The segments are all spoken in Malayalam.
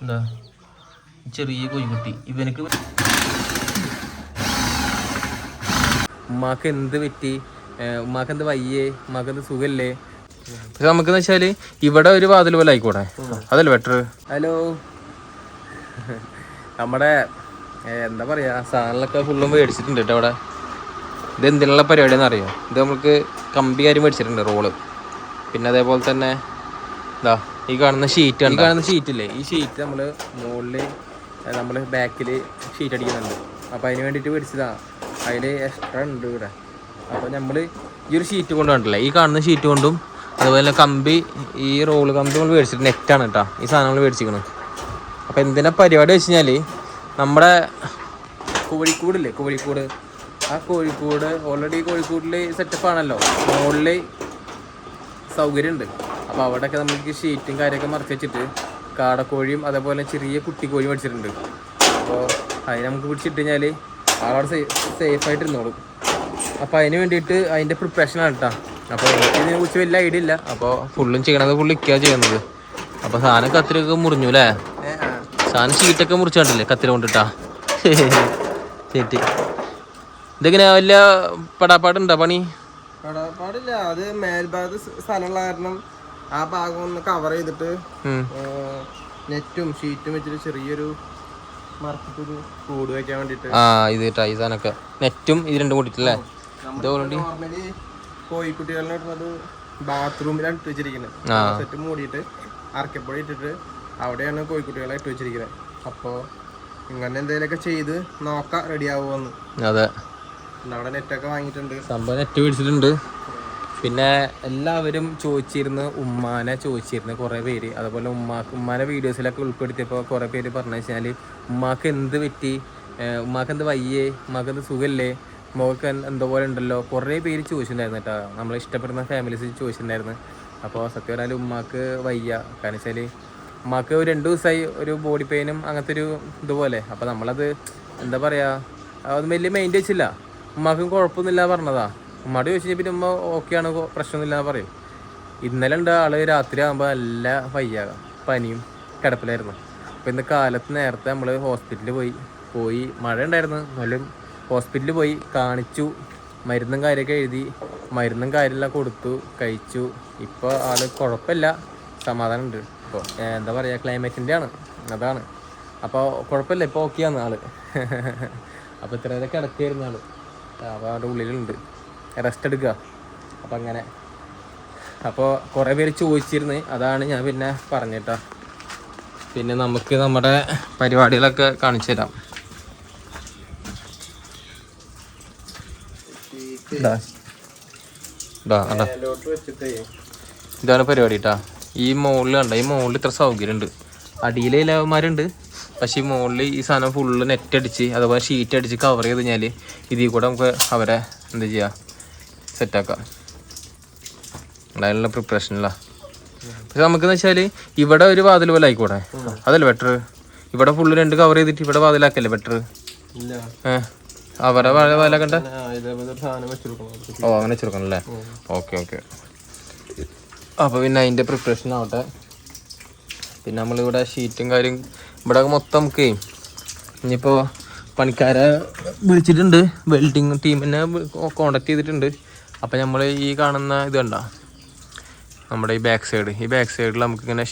എന്താ ചെറിയ കോഴിക്കുട്ടി ഇവനക്ക് ഉമ്മാക്ക് എന്ത് പറ്റി, ഉമ്മാക്ക് എന്ത് വയ്യേ, ഉമ്മാക്ക് എന്ത് സുഖല്ലേ. പക്ഷെ നമുക്കെന്ന് വെച്ചാല് ഇവിടെ ഒരു വാതിൽ പോലെ ആയിക്കോട്ടെ, അതല്ലേ ബെറ്റർ. ഹലോ, നമ്മുടെ എന്താ പറയാ സാധനങ്ങളൊക്കെ ഫുള്ളും മേടിച്ചിട്ടുണ്ട് കേട്ടോ അവിടെ. ഇത് എന്തിനുള്ള പരിപാടിയാണെന്ന് അറിയോ? ഇത് നമുക്ക് കമ്പി കാര്യം മേടിച്ചിട്ടുണ്ട്, റോള്. പിന്നെ അതേപോലെ തന്നെ ഇതാ ഈ കാണുന്ന ഷീറ്റാണ്. ഈ കാണുന്ന ഷീറ്റില്ലേ, ഈ ഷീറ്റ് നമ്മൾ മുകളിൽ നമ്മൾ ബാക്കിൽ ഷീറ്റ് അടിക്കുന്നുണ്ട്. അപ്പോൾ അതിന് വേണ്ടിയിട്ട് മേടിച്ചതാ. അതിൽ എക്സ്ട്രാ ഉണ്ട് ഇവിടെ. അപ്പോൾ നമ്മൾ ഈ ഒരു ഷീറ്റ് കൊണ്ട് കണ്ടില്ലേ, ഈ കാണുന്ന ഷീറ്റ് കൊണ്ടും അതുപോലെ കമ്പി, ഈ റോള് കമ്പി നമ്മൾ മേടിച്ചിട്ട് നെറ്റാണ് കേട്ടോ ഈ സാധനങ്ങൾ മേടിച്ചിരിക്കുന്നത്. അപ്പോൾ എന്തിനാ പരിപാടി വെച്ച് കഴിഞ്ഞാൽ നമ്മുടെ കോഴിക്കൂടില്ലേ, കോഴിക്കൂട്, ആ കോഴിക്കൂട് ഓൾറെഡി കോഴിക്കൂടിൽ സെറ്റപ്പ് ആണല്ലോ, മുകളിൽ സൗകര്യമുണ്ട്. അപ്പോൾ അവിടെയൊക്കെ നമുക്ക് ഷീറ്റും കാര്യമൊക്കെ മറച്ച് വെച്ചിട്ട് കാടക്കോഴിയും അതേപോലെ ചെറിയ കുട്ടിക്കോഴി മേടിച്ചിട്ടുണ്ട്. അപ്പോൾ അതിന് നമുക്ക് പിടിച്ചിട്ട് കഴിഞ്ഞാൽ ആളവിടെ സേഫായിട്ട് ഇരുന്നോളും. അപ്പോൾ അതിന് വേണ്ടിയിട്ട് അതിൻ്റെ പ്രിപ്പറേഷനാണ് കേട്ടോ. അപ്പോൾ എനിക്ക് ഇതിനെക്കുറിച്ച് വലിയ ഐഡിയ ഇല്ല. അപ്പോൾ ഫുള്ളും ചെയ്യണത് ഇക്കാ ചെയ്യുന്നത്. അപ്പോൾ സാധനം കത്തിരൊക്കെ മുറിഞ്ഞു അല്ലേ, സാധനം ഷീറ്റൊക്കെ മുറിച്ചാണ്ടില്ലേ കത്തിര കൊണ്ടിട്ടാ. ശരി, ഇതെങ്ങനെ വലിയ പടാപ്പാടുണ്ടോ പണി? പടാപ്പാടില്ല, അത് മേൽഭാഗത്ത് സ്ഥലമുള്ള കാരണം ആ ഭാഗം ഒന്ന് കവർ ചെയ്തിട്ട് നെറ്റും ഷീറ്റും വെച്ചിട്ട് ചെറിയൊരു മറച്ചിട്ടൊരു കൂട് വെക്കാൻ വേണ്ടിട്ട്. ഇത് ഈ സാധനമൊക്കെ നെറ്റും ഇത് രണ്ടും കൂടിയിട്ടല്ലേ. നോർമലി കോഴിക്കുട്ടികളുടെ അത് ബാത്റൂമിലാണ് ഇട്ട് വെച്ചിരിക്കുന്നത്. സെറ്റ് മൂടിയിട്ട് അറക്കപ്പൊടി ഇട്ടിട്ട് അവിടെയാണ് കോഴിക്കുട്ടികളെ ഇട്ട് വെച്ചിരിക്കുന്നത്. അപ്പോൾ ഇങ്ങനെ എന്തെങ്കിലുമൊക്കെ ചെയ്ത് നോക്കാം റെഡി ആവുമെന്ന്. അതെ, അവിടെ നെറ്റൊക്കെ വാങ്ങിയിട്ടുണ്ട്, സംഭവം നെറ്റ് മേടിച്ചിട്ടുണ്ട്. പിന്നെ എല്ലാവരും ഉമ്മാനെ ചോദിച്ചിരുന്നു കുറേ പേര്. അതുപോലെ ഉമ്മാനെ വീഡിയോസിലൊക്കെ ഉൾപ്പെടുത്തിയപ്പോൾ കുറേ പേര് പറഞ്ഞു വെച്ചാൽ ഉമ്മാക്ക് എന്ത് പറ്റി, ഉമ്മാക്ക് എന്ത് വയ്യേ, ഉമ്മാക്ക് എന്ത് സുഖല്ലേ, മുഖക്ക് എന്തോ പോലെ ഉണ്ടല്ലോ, കുറേ പേര് ചോദിച്ചിട്ടുണ്ടായിരുന്നു കേട്ടോ. നമ്മളെ ഇഷ്ടപ്പെടുന്ന ഫാമിലീസ് ചോദിച്ചിട്ടുണ്ടായിരുന്നു. അപ്പോൾ സത്യം പറഞ്ഞാൽ ഉമ്മാക്ക് വയ്യ. കാരണം വെച്ചാൽ ഉമ്മാക്ക് ഒരു 2 ദിവസമായി ഒരു ബോഡി പെയിനും അങ്ങനത്തെ ഒരു ഇതുപോലെ. അപ്പോൾ നമ്മളത് എന്താ പറയുക, അത് വലിയ മൈൻഡ് വെച്ചില്ല. ഉമ്മാക്കും കുഴപ്പമൊന്നുമില്ല പറഞ്ഞതാ. ഉമ്മയോട് ചോദിച്ചു പിന്നെ ഉമ്മ ഓക്കെയാണ്, പ്രശ്നമൊന്നുമില്ല എന്ന് പറയും. ഇന്നലെ ഉണ്ട് ആള് രാത്രി ആകുമ്പോൾ നല്ല വയ്യ, പനിയും കിടപ്പിലായിരുന്നു. അപ്പോൾ ഇന്ന് കാലത്ത് നേരത്തെ നമ്മൾ ഹോസ്പിറ്റലിൽ പോയി മഴ ഉണ്ടായിരുന്നു, എന്നാലും ഹോസ്പിറ്റലിൽ പോയി കാണിച്ചു, മരുന്നും കാര്യമൊക്കെ എഴുതി, മരുന്നും കാര്യമെല്ലാം കൊടുത്തു, കഴിച്ചു. ഇപ്പോൾ ആള് കുഴപ്പമില്ല, സമാധാനം ഉണ്ട്. ഇപ്പോൾ എന്താ പറയുക, ക്ലൈമറ്റിൻ്റെ ആണ്, അതാണ്. അപ്പോൾ കുഴപ്പമില്ല, ഇപ്പോൾ ഓക്കെയാണ് ആള്. അപ്പോൾ ഇത്രയൊക്കെ കിടക്കുകയായിരുന്നു ആള്. അപ്പോൾ അവിടെ ഉള്ളിലുണ്ട്, റെസ്റ്റ് എടുക്കുക. അപ്പം അങ്ങനെ, അപ്പോൾ കുറേ പേര് ചോദിച്ചിരുന്നു, അതാണ് ഞാൻ പിന്നെ പറഞ്ഞിട്ടാ. പിന്നെ നമുക്ക് നമ്മുടെ പരിപാടികളൊക്കെ കാണിച്ചു തരാം. ഇതാണ് പരിപാടി കേട്ടാ. ഈ മുകളിൽ കണ്ട, ഈ മുകളിൽ ഇത്ര സൗകര്യമുണ്ട്. അടിയിൽ ഇലവന്മാരുണ്ട്, പക്ഷേ ഈ മുകളിൽ ഈ സാധനം ഫുള്ള് നെറ്റ് അടിച്ച് അതുപോലെ ഷീറ്റ് അടിച്ച് കവർ ചെയ്ത് കഴിഞ്ഞാൽ ഇതിൽ കൂടെ നമുക്ക് അവരെ എന്താ ചെയ്യുക, സെറ്റാക്കാം. അതിനുള്ള പ്രിപ്പറേഷനില്ല. പക്ഷെ നമുക്കെന്ന് വെച്ചാൽ ഇവിടെ ഒരു വാതിൽ പോലെ ആയിക്കോട്ടെ, അതല്ലേ ബെറ്റർ. ഇവിടെ ഫുള്ള് 2 കവർ ചെയ്തിട്ട് ഇവിടെ വാതിലാക്കല്ലേ ബെറ്റർ. അവരെ വാതിലാക്കണ്ട. ഓ, അങ്ങനെ വെച്ചെടുക്കണം അല്ലേ. ഓക്കെ. അപ്പോൾ പിന്നെ അതിൻ്റെ പ്രിപ്പറേഷൻ ആവട്ടെ. പിന്നെ നമ്മളിവിടെ ഷീറ്റും കാര്യം ഇവിടെ മൊത്തം നമുക്ക് ഇനിയിപ്പോൾ പണിക്കാരെ വിളിച്ചിട്ടുണ്ട്, വെൽഡിങ് ടീമിനെ കോണ്ടാക്ട് ചെയ്തിട്ടുണ്ട്. അപ്പോൾ നമ്മൾ ഈ കാണുന്ന ഇത് കണ്ടോ, നമ്മുടെ ഈ ബാക്ക് സൈഡിൽ നമുക്കിങ്ങനെ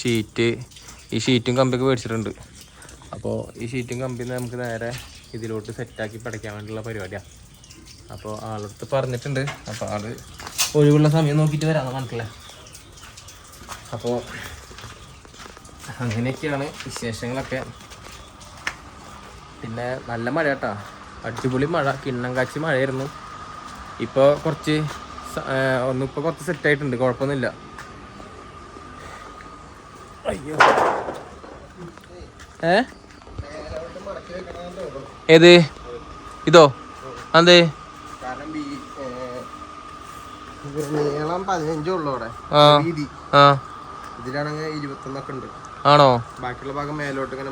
ഈ ഷീറ്റും കമ്പിയൊക്കെ മേടിച്ചിട്ടുണ്ട്. അപ്പോൾ ഈ ഷീറ്റും കമ്പിന്ന് നമുക്ക് നേരെ ഇതിലോട്ട് സെറ്റാക്കി പടയ്ക്കാൻ വേണ്ടിയുള്ള പരിപാടിയാണ്. അപ്പോൾ ആളടുത്ത് പറഞ്ഞിട്ടുണ്ട്. അപ്പോൾ ആള് ഒഴിവുള്ള സമയം നോക്കിയിട്ട് വരാമെന്ന് പറഞ്ഞിട്ടില്ലേ. അപ്പോൾ അങ്ങനെയൊക്കെയാണ് വിശേഷങ്ങളൊക്കെ. പിന്നെ നല്ല മഴ കേട്ടോ, അടിപൊളി മഴ, കിണ്ണം കാച്ചി മഴയായിരുന്നു. ഇപ്പോൾ കുറച്ച് സെറ്റായിട്ടുണ്ട്, കുഴപ്പമൊന്നുമില്ല. അയ്യോ, ഏത് ഇതോ? അതെ, നീളം 15 ഉള്ളു അവിടെ, ഇതിലാണെങ്കിൽ 21 ഉണ്ട്. ആണോ? ബാക്കിയുള്ള ഭാഗം മേലോട്ട് ഇങ്ങനെ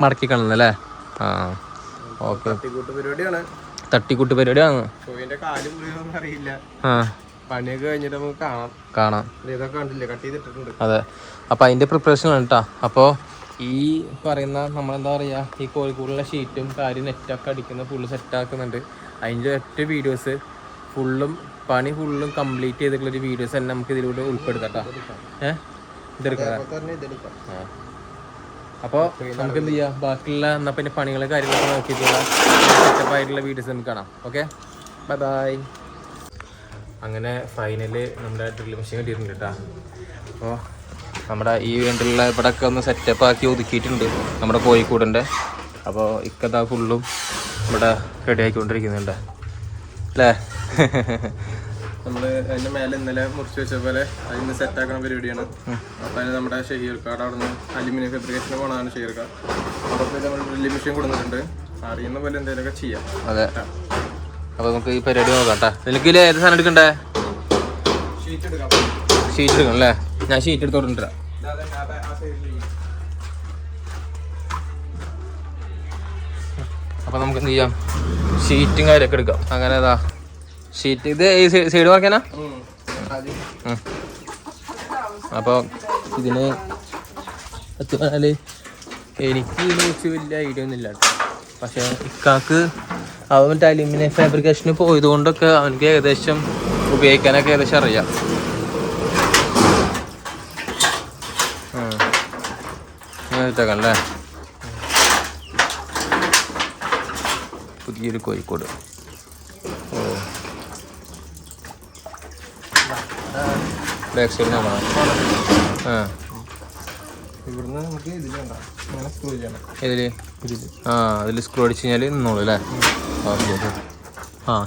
മടക്കി കാണുന്നല്ലേ. ഓക്കെ, തട്ടിക്കൂട്ട് പരിപാടിയാണ്. അറിയില്ല, പണിയൊക്കെ കഴിഞ്ഞിട്ട് നമുക്ക് കാണാം. കാണാം. ഇതൊക്കെ കണ്ടില്ലേ, കട്ട് ചെയ്തിട്ടുണ്ട്. അതെ, അപ്പോൾ അതിൻ്റെ പ്രിപ്പറേഷൻ ആണ് കേട്ടോ. അപ്പോൾ ഈ പറയുന്ന നമ്മളെന്താ പറയുക ഈ കോഴിക്കോടുള്ള ഷീറ്റും കാര്യം നെറ്റൊക്കെ അടിക്കുന്ന ഫുള്ള് സെറ്റാക്കുന്നുണ്ട്. അതിൻ്റെ ഒറ്റ വീഡിയോസ് ഫുള്ളും പണി ഫുള്ളും കംപ്ലീറ്റ് ചെയ്തിട്ടുള്ളൊരു വീഡിയോസ് തന്നെ നമുക്ക് ഇതിലൂടെ ഉൾപ്പെടുത്താം. ഇതെടുക്കാം. ആ അപ്പോൾ നമുക്ക് എന്ത് ചെയ്യാം, ബാക്കിയുള്ള എന്നാൽ പിന്നെ പണികളും കാര്യങ്ങളൊക്കെ നോക്കിയിട്ടുള്ള സെറ്റപ്പായിട്ടുള്ള വീഡിയോസ് നമുക്ക് കാണാം. Okay, bye bye. അങ്ങനെ ഫൈനല് നമ്മുടെ ഡ്രില്ല് മെഷീൻ കിട്ടിയിട്ടുണ്ട് കേട്ടോ. അപ്പോൾ നമ്മുടെ ഈ വേണ്ടിയുള്ള ഇവിടെയൊക്കെ ഒന്ന് സെറ്റപ്പ് ആക്കി ഒതുക്കിയിട്ടുണ്ട് നമ്മുടെ കോഴിക്കോടിൻ്റെ. അപ്പോൾ ഇക്കതാ ഫുള്ളും ഇവിടെ റെഡി ആക്കിക്കൊണ്ടിരിക്കുന്നുണ്ട് അല്ലേ. നമ്മൾ അതിൻ്റെ മേലെ ഇന്നലെ മുറിച്ച് വെച്ച പോലെ അതിന് സെറ്റാക്കുന്ന പരിപാടിയാണ്. അപ്പോൾ അതിന് നമ്മുടെ ഷെഹീർക്കാട് അവിടെ നിന്ന് അലുമിനിയം ഫാബ്രിക്കേഷന് പോകണതാണ് ഷെഹീർക്കാട്. അപ്പോൾ നമ്മൾ ഡ്രില്ല് മെഷീൻ കൊടുത്തിട്ടുണ്ട്. അറിയുന്ന പോലെ എന്തെങ്കിലുമൊക്കെ ചെയ്യാം. അതെ, അപ്പോൾ നമുക്ക് ഈ പരിപാടി നോക്കാം കേട്ടോ. നിനക്ക് ഏത് സാധനം എടുക്കണ്ടേ? ഷീറ്റ് എടുക്കാം. ഷീറ്റ് എടുക്കണം അല്ലേ? ഞാൻ ഷീറ്റ് എടുത്തോണ്ടിരാ. അപ്പോൾ നമുക്ക് എന്ത് ചെയ്യാം, ഷീറ്റും കാര്യമൊക്കെ എടുക്കാം. അങ്ങനെ ഏതാ ഷീറ്റ് ഇത് ഈ സൈഡ് വാർക്കാനാ. അപ്പോൾ ഇതിന് എത്തുന്നാല് എനിക്ക് ഇതിനെക്കുറിച്ച് വലിയ ഐഡിയ ഒന്നും ഇല്ല കേട്ടോ. പക്ഷേ ഇക്കാക്ക് അവൻ മറ്റേ അലുമിനിയം ഫാബ്രിക്കേഷന് പോയത് കൊണ്ടൊക്കെ അവനക്ക് ഏകദേശം ഉപയോഗിക്കാനൊക്കെ ഏകദേശം അറിയാം. അല്ലേ പുതിയൊരു കോഴിക്കോട്. ബാക്ക് സൈഡ് ഇവിടുന്ന് നമുക്ക് സ്ക്രൂ ചെയ്യണം. ഇതില് അതിൽ സ്ക്രൂ അടിച്ച് കഴിഞ്ഞാൽ നിന്നോളൂ അല്ലേ?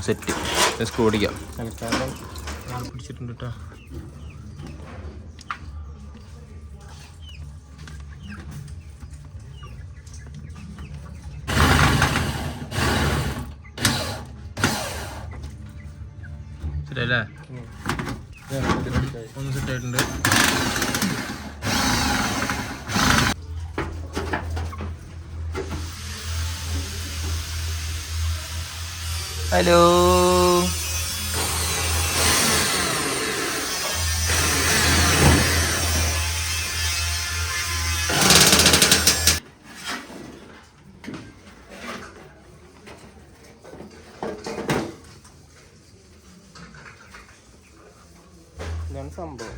സെറ്റ് സ്ക്രൂ അടിക്കാം. പിടിച്ചിട്ടുണ്ട് കേട്ടോ. ശരിയല്ലേ? ഒന്ന് സെറ്റായിട്ടുണ്ട്. ഹലോ, ഇതാണ് സംഭവം.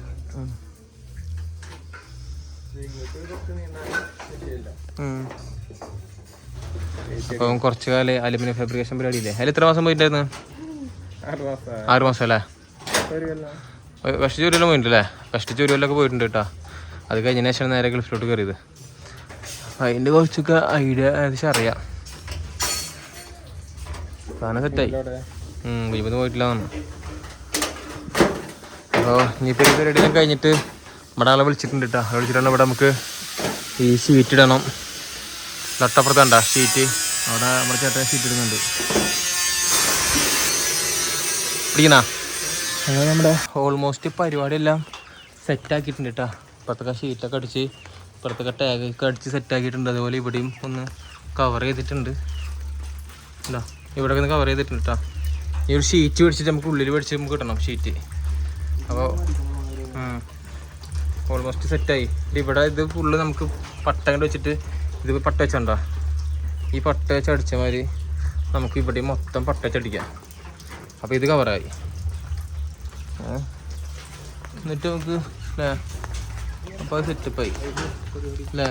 അപ്പം കുറച്ച് കാലം അലുമിനിയം ഫാബ്രിക്കേഷൻ പരിപാടിയില്ലേ? അതിൽ എത്ര മാസം പോയിട്ടുണ്ടായിരുന്നു? 6 മാസം അല്ലേ? കഷ്ടിച്ച് ഒരു കൊല്ലം പോയിട്ടുണ്ടല്ലേ? കഷ്ടിച്ച് ഒരു കൊല്ലമൊക്കെ പോയിട്ടുണ്ട് കേട്ടോ. അത് കഴിഞ്ഞതിന് ശേഷം നേരെ ഗൾഫിലോട്ട് കയറിയത്. അതിൻ്റെ കുറച്ചൊക്കെ ഐഡിയ ഏകദേശം അറിയാം. സാധനം സെറ്റായി. വീട്ടിൽ പോയിട്ടില്ല എന്നാണ്. അപ്പോൾ ഇനിയിപ്പോൾ ഈ പരിപാടിയെല്ലാം കഴിഞ്ഞിട്ട് നമ്മുടെ ആളെ വിളിച്ചിട്ടുണ്ട് കേട്ടോ. വിളിച്ചിട്ടുണ്ട് ഇവിടെ നമുക്ക് ഈ ഷീറ്റ് ഇടണം. തൊട്ടപ്പുറത്തുണ്ട ഷീറ്റ്, അവിടെ നമ്മുടെ ചേട്ടൻ ഷീറ്റ് ഇടുന്നുണ്ട്. പിടിക്കണ അങ്ങനെ നമ്മുടെ ഓൾമോസ്റ്റ് പരിപാടിയെല്ലാം സെറ്റാക്കിയിട്ടുണ്ട് കേട്ടോ. ഇപ്പുറത്തൊക്കെ ഷീറ്റൊക്കെ അടിച്ച് ഇപ്പുറത്തൊക്കെ ടാഗൊക്കെ അടിച്ച് സെറ്റാക്കിയിട്ടുണ്ട്. അതുപോലെ ഇവിടെയും ഒന്ന് കവർ ചെയ്തിട്ടുണ്ട്. എന്താ ഇവിടെയൊക്കെ ഒന്ന് കവർ ചെയ്തിട്ടുണ്ട് കേട്ടോ. ഈ ഒരു ഷീറ്റ് മേടിച്ചിട്ട് നമുക്ക് ഉള്ളിൽ മേടിച്ച് നമുക്ക് കിട്ടണം ഷീറ്റ്. അപ്പോൾ ഓൾമോസ്റ്റ് സെറ്റായി. ഇവിടെ ഇത് ഫുള്ള് നമുക്ക് പട്ട കൊണ്ട് വെച്ചിട്ട് ഇത് പട്ട വെച്ചണ്ട. ഈ പട്ട വെച്ച് അടിച്ച മാതിരി നമുക്ക് ഇവിടെ മൊത്തം പട്ട വെച്ചടിക്കാം. അപ്പോൾ ഇത് കവറായി. എന്നിട്ട് നമുക്ക് അല്ലേ അപ്പോൾ അത് സെറ്റപ്പായി അല്ലേ?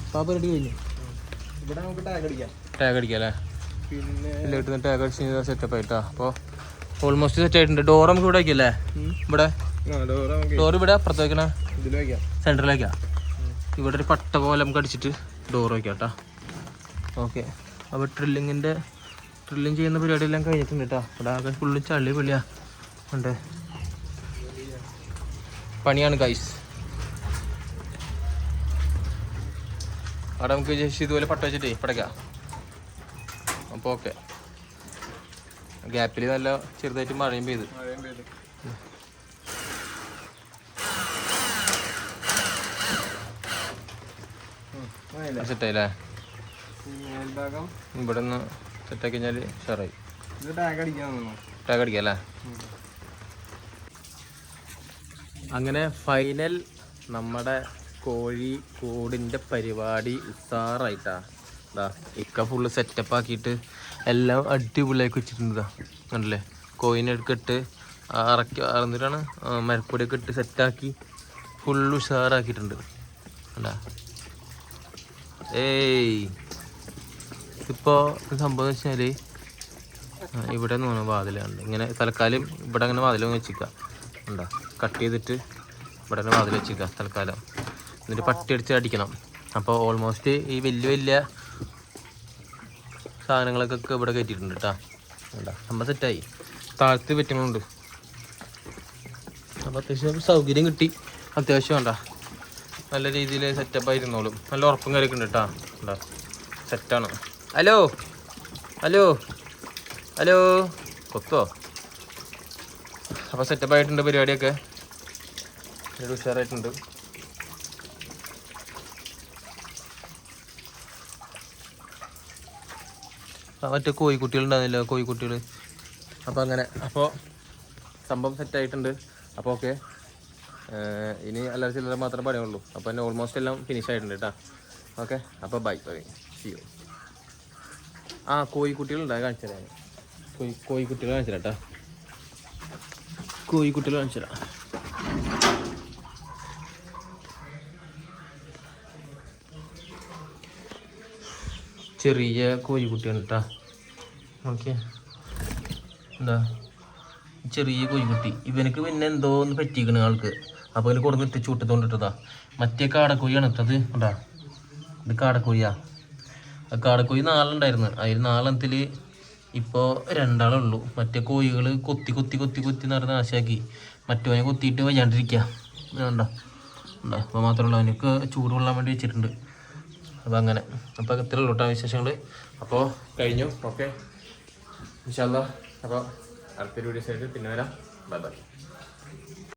അപ്പോൾ ആ പരിപാടി കഴിഞ്ഞു. ഇവിടെ നമുക്ക് ടാഗ് അടിക്കാം അല്ലേ? പിന്നെ ഇല്ല കിട്ടുന്ന ടാഗ് അടിച്ച് സെറ്റപ്പായിട്ടാ. അപ്പോൾ ഓൾമോസ്റ്റ് സെറ്റ് ആയിട്ടുണ്ട്. ഡോർ നമുക്ക് ഇവിടെ വയ്ക്കല്ലേ? ഇവിടെ ഡോർ ഇവിടെ അപ്പുറത്ത് വയ്ക്കണേ, ഇതിൽ വയ്ക്കാം, സെൻറ്ററിലേക്കാ. ഇവിടെ ഒരു പട്ട പോലെ നമുക്ക് അടിച്ചിട്ട് ഡോർ വയ്ക്കാം കേട്ടോ. ഓക്കെ, അപ്പോൾ ഡ്രില്ലിങ് ചെയ്യുന്ന പരിപാടിയെല്ലാം കഴിഞ്ഞിട്ടുണ്ട് കേട്ടോ. ഇവിടെ ആകെ ഫുള്ള് ചളി പൊളിയാ ഉണ്ട്. പണിയാണ് ഗൈസ്. അവിടെ നമുക്ക് ജസ്റ്റ് ഇതുപോലെ പട്ട വെച്ചിട്ടേ പടയ്ക്കാം. അപ്പോൾ ഓക്കെ, ഗ്യാപ്പിൽ നല്ല ചെറുതായിട്ട് മഴയും പെയ്ത്. സെറ്റായില്ലേ? ഇവിടെ നിന്ന് സെറ്റാക്കി കഴിഞ്ഞാൽ ഷെയറായി. ടാഗ് അടിക്കാം അല്ലേ? അങ്ങനെ ഫൈനൽ നമ്മുടെ കോഴി കൂടിൻ്റെ പരിപാടി ഉസാറായിട്ടാ. ഇതാ ഇക്ക ഫുള്ള് സെറ്റപ്പ് ആക്കിയിട്ട് എല്ലാം അടിപൊളിയാക്കി വെച്ചിട്ടുണ്ട്. ഇതാ കണ്ടല്ലേ, കോഴിനൊക്കെ ഇട്ട് എന്നിട്ടാണ് മരപ്പൊടിയൊക്കെ ഇട്ട് സെറ്റാക്കി ഫുള്ള് ഉഷാറാക്കിയിട്ടുണ്ട്. അല്ല ഇപ്പോൾ സംഭവം എന്ന് വെച്ചാൽ ഇവിടെ നിന്ന് വാതിലുണ്ട്. ഇങ്ങനെ തൽക്കാലം ഇവിടെ അങ്ങനെ വാതിലൊന്നും വെച്ചിക്കുക ഉണ്ടോ, കട്ട് ചെയ്തിട്ട് ഇവിടെ തന്നെ വാതിൽ വെച്ചിക്കുക തൽക്കാലം. എന്നിട്ട് പട്ടി അടിച്ച് അടിക്കണം. അപ്പോൾ ഓൾമോസ്റ്റ് ഈ വലിയ വലിയ സാധനങ്ങളൊക്കെ ഇവിടെ കയറ്റിയിട്ടുണ്ട് കേട്ടോ. ഉണ്ടോ, സംഭവം സെറ്റായി. താഴത്ത് പറ്റുന്നുണ്ട്. അപ്പോൾ അത്യാവശ്യം സൗകര്യം കിട്ടി. അത്യാവശ്യം വേണ്ട നല്ല രീതിയിൽ സെറ്റപ്പായിരുന്നോളും. നല്ല ഉറപ്പും കാര്യമൊക്കെ ഉണ്ട് കേട്ടോ. ഉണ്ടോ, സെറ്റാണ്. ഹലോ ഹലോ ഹലോ കൊത്തോ. അപ്പോൾ സെറ്റപ്പായിട്ടുണ്ട് പരിപാടിയൊക്കെ, ഉഷാറായിട്ടുണ്ട്. മറ്റേ കോഴിക്കുട്ടികളുണ്ടാകുന്നില്ല, കോഴിക്കുട്ടികൾ. അപ്പോൾ അങ്ങനെ അപ്പോൾ സംഭവം സെറ്റായിട്ടുണ്ട്. അപ്പോൾ ഓക്കെ, ഇനി എല്ലാവരും ചില്ലറ മാത്രമേ പറയുള്ളൂ. അപ്പോൾ തന്നെ ഓൾമോസ്റ്റ് എല്ലാം ഫിനിഷ് ആയിട്ടുണ്ട് കേട്ടോ. ഓക്കെ, അപ്പോൾ ബൈ ബൈ, സീ യു. കോഴിക്കുട്ടികളുണ്ടായി കാണിച്ചു തരാം. കോഴിക്കുട്ടികൾ കാണിച്ചു തരാം കേട്ടോ. കോഴിക്കുട്ടികൾ കാണിച്ചു തരാം. ചെറിയ കോഴിക്കുട്ടിയാണ് കേട്ടോ. ഓക്കെ, എന്താ ചെറിയ കോഴിക്കുട്ടി. ഇവനക്ക് പിന്നെ എന്തോ ഒന്ന് പറ്റിക്കണ ആൾക്ക്. അപ്പോൾ അതിന് കൊടുന്ന് ഇട്ട് ചൂട്ടത്തോണ്ടിട്ടതാ. മറ്റേ കാടക്കോഴിയാണ് ഇട്ടത് കേട്ടാ. ഇത് കാടക്കോഴിയാ. ആ കാടക്കോഴി 4 ഉണ്ടായിരുന്നു. അതിൽ 4 ഇപ്പോൾ 2 ഉള്ളൂ. മറ്റേ കോഴികൾ കൊത്തി കൊത്തി കൊത്തി കൊത്തി നടന്ന് നാശാക്കി. മറ്റവനെ കൊത്തിയിട്ട് വയ്യാണ്ടിരിക്കുക ഉണ്ടോ ഉണ്ടോ. അപ്പോൾ മാത്രമല്ല, അവനക്ക് ചൂട് കൊള്ളാൻ വേണ്ടി വെച്ചിട്ടുണ്ട്. അപ്പോൾ അങ്ങനെ. അപ്പോൾ ഇത്രയുള്ള കേട്ടോ വിശേഷങ്ങൾ. അപ്പോൾ കഴിഞ്ഞു. ഓക്കെ, ഇൻഷാ അല്ലാഹ്. അപ്പോൾ അടുത്തൊരു വീഡിയോസ് ആയിട്ട് പിന്നെ വരാം. Bye bye.